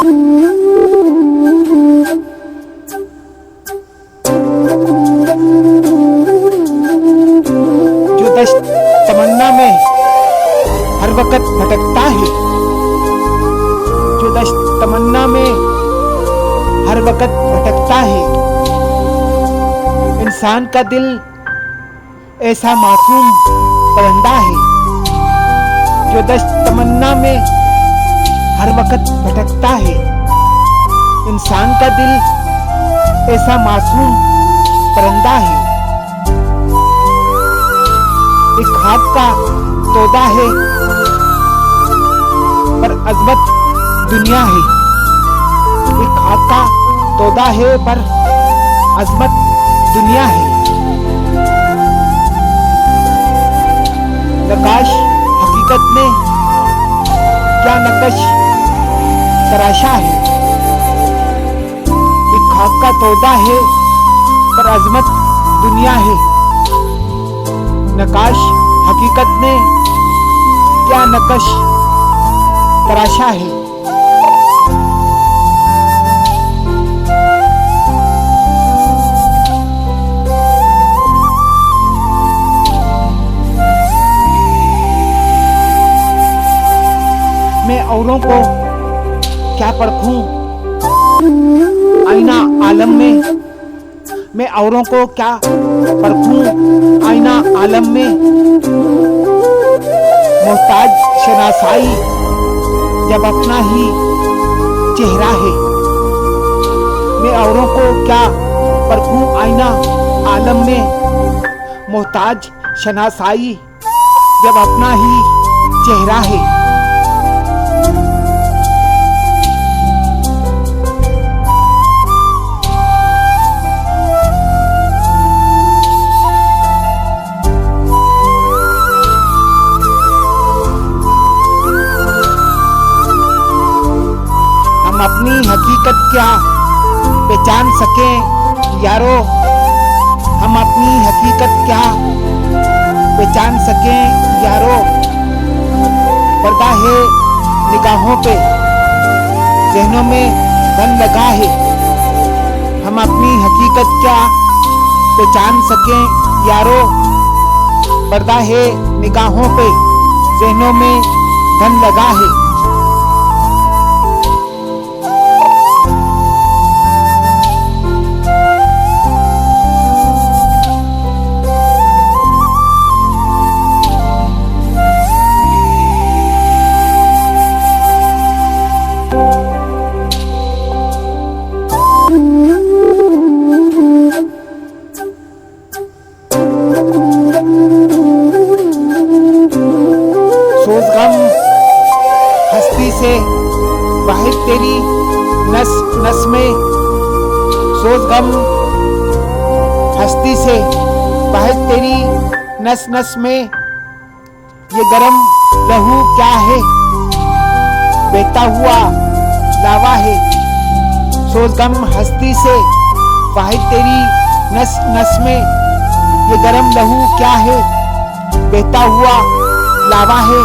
जो दश्त तमन्ना में हर वक्त भटकता है, जो दश्त तमन्ना में हर वक्त भटकता है। इंसान का दिल ऐसा मासूम परिंदा है, जो दश्त तमन्ना में हर वक्त भटकता है। इंसान का दिल ऐसा मासूम परिंदा है। एक खाक का तोदा है पर अजमत दुनिया है। एक खाक का तोदा है पर अजमत दुनिया है। नकाश हकीकत में क्या नकश तराशा है। एक खाक का तोदा है पर अजमत दुनिया है। नकाश हकीकत में क्या नकश तराशा है। मैं औरों को क्या परखूं आईना आलम में। मैं औरों को क्या परखूं आईना आलम में। मोहताज शनासाई जब अपना ही चेहरा है। मैं औरों को क्या परखूं आईना आलम में। मोहताज शनासाई जब अपना ही चेहरा है। अपनी हकीकत क्या पहचान सकें यारो। हम अपनी हकीकत क्या पहचान सकें यारो। पर्दा है निगाहों पे, ज़हनों में धन लगा है। हम अपनी हकीकत क्या पहचान सकें यारो। पर्दा है निगाहों पे, ज़हनों में धन लगा है। सोच गम हस्ती से वाहिद तेरी नस नस में। सोच गम हस्ती से वाहिद तेरी नस नस में। ये गरम लहू क्या है बहता हुआ लावा है। सोच गम हस्ती से वाहिद तेरी नस नस में। ये गरम लहू क्या है बहता हुआ लावा है।